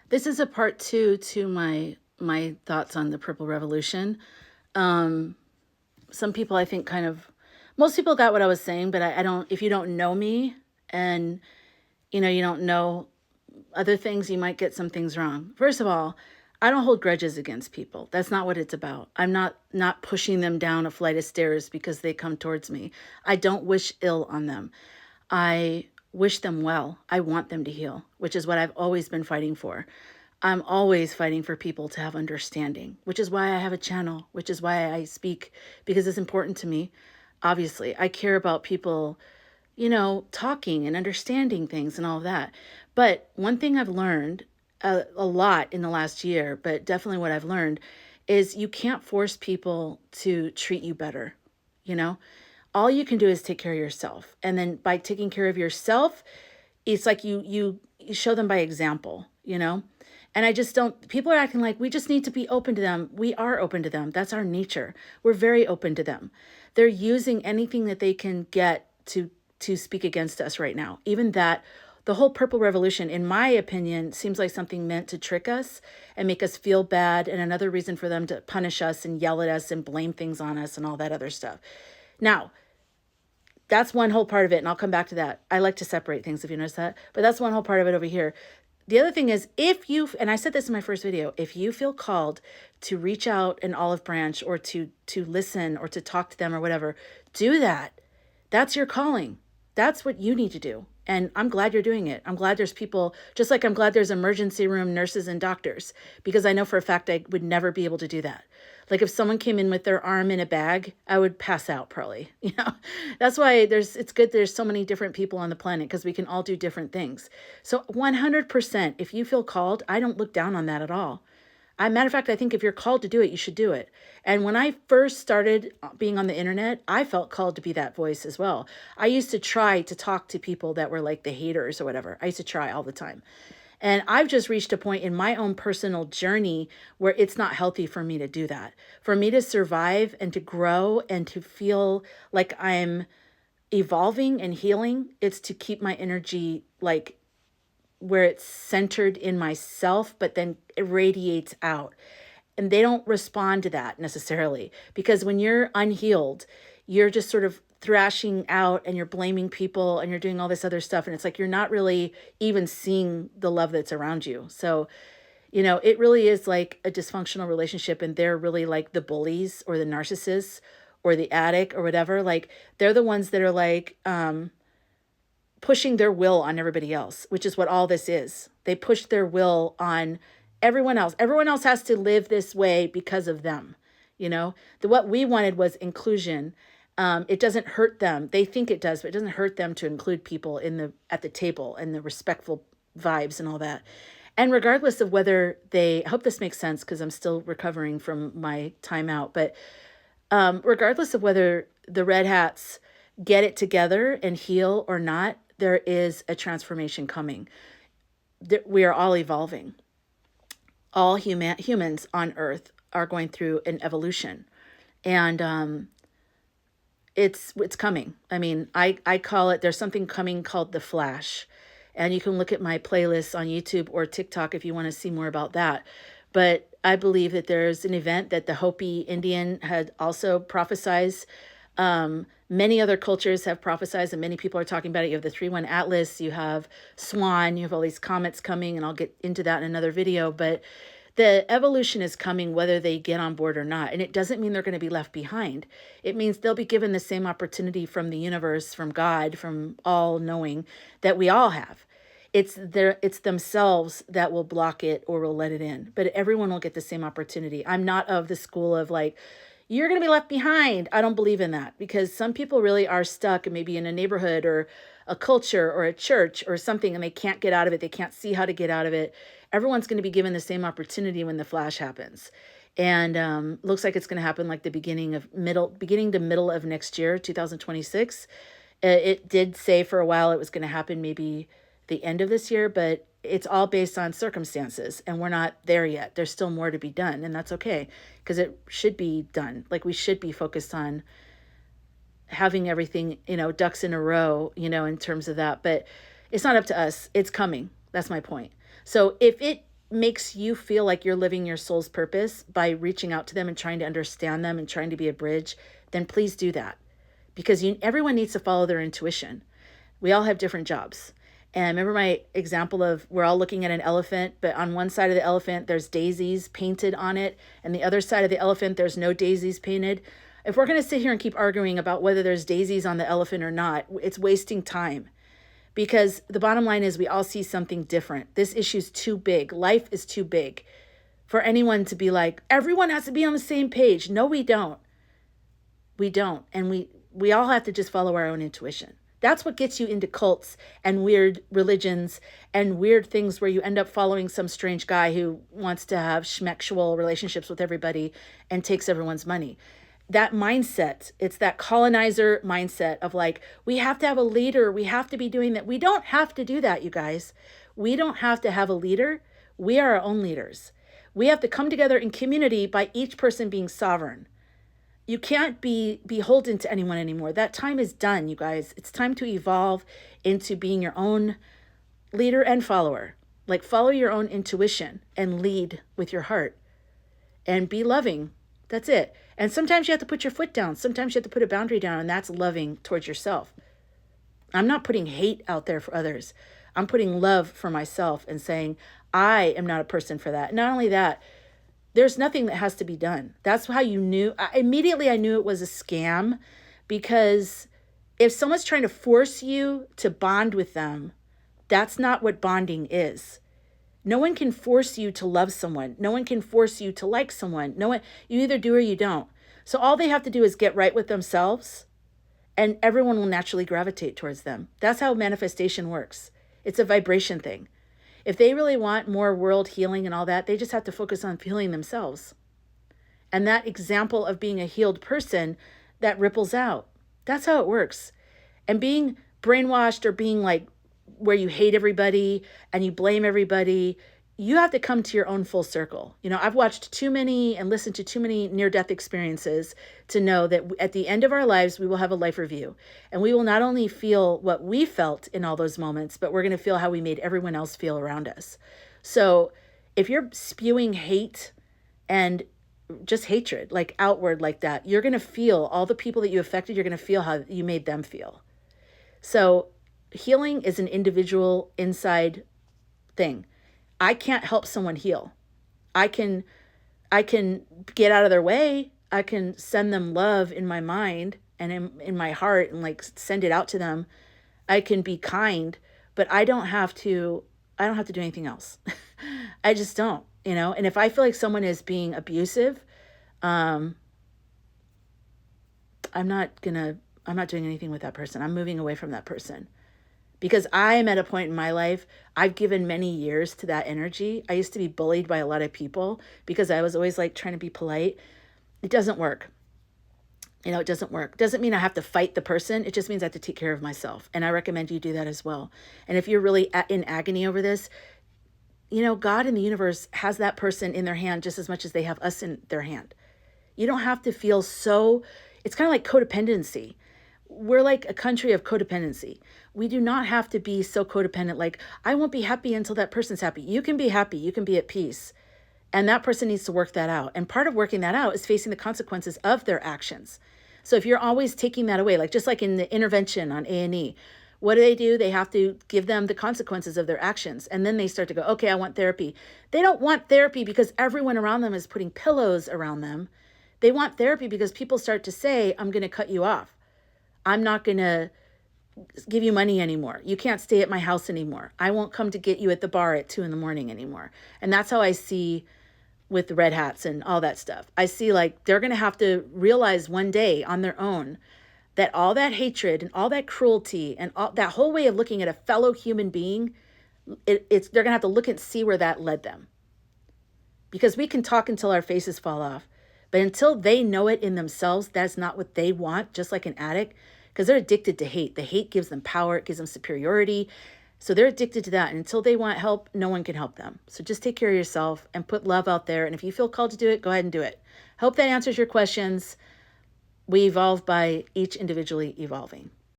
This is a part two to my thoughts on the Purple Revolution. Um, some people, I think, most people got what I was saying, but I don't. If you don't know me, and you don't know other things, you might get some things wrong. First of all, I don't hold grudges against people. That's not what it's about. I'm not pushing them down a flight of stairs because they come towards me. I don't wish ill on them. I wish them well. I want them to heal, which is what I've always been fighting for. I'm always fighting for people to have understanding, which is why I have a channel, which is why I speak, because it's important to me. Obviously, I care about people, talking and understanding things and all of that. But one thing I've learned a lot in the last year, but definitely what I've learned is you can't force people to treat you better. You know, all you can do is take care of yourself. And then by taking care of yourself, it's like you show them by example. And I just don't, people are acting like we just need to be open to them. We are open to them. That's our nature. We're very open to them. They're using anything that they can get to speak against us right now. Even that, the whole Purple Revolution, in my opinion, seems like something meant to trick us and make us feel bad, and another reason for them to punish us and yell at us and blame things on us and all that other stuff. Now, that's one whole part of it, and I'll come back to that. I like to separate things, if you notice that, but that's one whole part of it over here. The other thing is, if you, and I said this in my first video, if you feel called to reach out an olive branch or to listen or to talk to them or whatever, do that. That's your calling. That's what you need to do. And I'm glad you're doing it. I'm glad there's people, just like I'm glad there's emergency room nurses and doctors, because I know for a fact I would never be able to do that. Like if someone came in with their arm in a bag, I would pass out probably. That's why it's good there's so many different people on the planet, because we can all do different things. So 100%, if you feel called, I don't look down on that at all. Matter of fact, I think if you're called to do it, you should do it. And when I first started being on the internet, I felt called to be that voice as well. I used to try to talk to people that were like the haters or whatever. I used to try all the time. And I've just reached a point in my own personal journey where it's not healthy for me to do that. For me to survive and to grow and to feel like I'm evolving and healing, it's to keep my energy like where it's centered in myself, but then it radiates out. And they don't respond to that necessarily, because when you're unhealed, you're just sort of thrashing out and you're blaming people and you're doing all this other stuff. And it's like you're not really even seeing the love that's around you. So, it really is like a dysfunctional relationship, and they're really like the bullies or the narcissists or the addict or whatever. Like they're the ones that are like, pushing their will on everybody else, which is what all this is. They push their will on everyone else. Everyone else has to live this way because of them. What we wanted was inclusion. It doesn't hurt them. They think it does, but it doesn't hurt them to include people at the table and the respectful vibes and all that. And regardless of whether I hope this makes sense because I'm still recovering from my time out, but regardless of whether the red hats get it together and heal or not, there is a transformation coming. We are all evolving. All humans on Earth are going through an evolution, and it's coming. I mean, I call it. There's something coming called the Flash, and you can look at my playlists on YouTube or TikTok if you want to see more about that. But I believe that there's an event that the Hopi Indian had also prophesized. Many other cultures have prophesized, and many people are talking about it. You have the 3-1 Atlas, you have Swan, you have all these comets coming, and I'll get into that in another video. But the evolution is coming whether they get on board or not. And it doesn't mean they're going to be left behind. It means they'll be given the same opportunity from the universe, from God, from all knowing that we all have. It's themselves that will block it or will let it in. But everyone will get the same opportunity. I'm not of the school of like, you're going to be left behind. I don't believe in that, because some people really are stuck maybe in a neighborhood or a culture or a church or something, and they can't get out of it. They can't see how to get out of it. Everyone's going to be given the same opportunity when the flash happens. And looks like it's going to happen like the beginning to middle of next year, 2026. It did say for a while it was going to happen maybe the end of this year, but it's all based on circumstances, and we're not there yet. There's still more to be done, and that's okay, because it should be done. Like we should be focused on having everything, ducks in a row, in terms of that. But it's not up to us. It's coming. That's my point. So if it makes you feel like you're living your soul's purpose by reaching out to them and trying to understand them and trying to be a bridge, then please do that. Because everyone needs to follow their intuition. We all have different jobs. And remember my example of we're all looking at an elephant, but on one side of the elephant, there's daisies painted on it. And the other side of the elephant, there's no daisies painted. If we're going to sit here and keep arguing about whether there's daisies on the elephant or not, it's wasting time. Because the bottom line is we all see something different. This issue's too big. Life is too big for anyone to be like, everyone has to be on the same page. No, we don't. We don't. And we all have to just follow our own intuition. That's what gets you into cults and weird religions and weird things where you end up following some strange guy who wants to have schmexual relationships with everybody and takes everyone's money. That mindset, it's that colonizer mindset of like, we have to have a leader. We have to be doing that. We don't have to do that, you guys. We don't have to have a leader. We are our own leaders. We have to come together in community by each person being sovereign. You can't be beholden to anyone anymore. That time is done, you guys. It's time to evolve into being your own leader and follower. Like follow your own intuition and lead with your heart and be loving. That's it. And sometimes you have to put your foot down. Sometimes you have to put a boundary down, and that's loving towards yourself. I'm not putting hate out there for others. I'm putting love for myself and saying, I am not a person for that. Not only that, there's nothing that has to be done. That's how you knew. Immediately I knew it was a scam, because if someone's trying to force you to bond with them, that's not what bonding is. No one can force you to love someone. No one can force you to like someone. No one, you either do or you don't. So all they have to do is get right with themselves, and everyone will naturally gravitate towards them. That's how manifestation works. It's a vibration thing. If they really want more world healing and all that, they just have to focus on healing themselves. And that example of being a healed person, that ripples out. That's how it works. And being brainwashed or being like where you hate everybody and you blame everybody, you have to come to your own full circle. You know, I've watched too many and listened to too many near-death experiences to know that at the end of our lives, we will have a life review. And we will not only feel what we felt in all those moments, but we're going to feel how we made everyone else feel around us. So if you're spewing hate and just hatred, like outward like that, you're going to feel all the people that you affected, you're going to feel how you made them feel. So healing is an individual inside thing. I can't help someone heal. I can get out of their way. I can send them love in my mind and in my heart and like send it out to them. I can be kind, but I don't have to do anything else. I just don't, you know? And if I feel like someone is being abusive, I'm not doing anything with that person. I'm moving away from that person. Because I am at a point in my life, I've given many years to that energy. I used to be bullied by a lot of people because I was always like trying to be polite. It doesn't work. You know, it doesn't work. It doesn't mean I have to fight the person. It just means I have to take care of myself. And I recommend you do that as well. And if you're really in agony over this, you know, God in the universe has that person in their hand just as much as they have us in their hand. You don't have to feel so, it's kind of like codependency. We're like a country of codependency. We do not have to be so codependent, like, I won't be happy until that person's happy. You can be happy. You can be at peace. And that person needs to work that out. And part of working that out is facing the consequences of their actions. So if you're always taking that away, like just like in the intervention on A&E, what do? They have to give them the consequences of their actions. And then they start to go, okay, I want therapy. They don't want therapy because everyone around them is putting pillows around them. They want therapy because people start to say, I'm going to cut you off. I'm not going to give you money anymore. You can't stay at my house anymore. I won't come to get you at the bar at 2 a.m. anymore. And that's how I see with the red hats and all that stuff. I see like they're going to have to realize one day on their own that all that hatred and all that cruelty and all that whole way of looking at a fellow human being, they're going to have to look and see where that led them. Because we can talk until our faces fall off. But until they know it in themselves, that's not what they want, just like an addict, because they're addicted to hate. The hate gives them power. It gives them superiority. So they're addicted to that. And until they want help, no one can help them. So just take care of yourself and put love out there. And if you feel called to do it, go ahead and do it. Hope that answers your questions. We evolve by each individually evolving.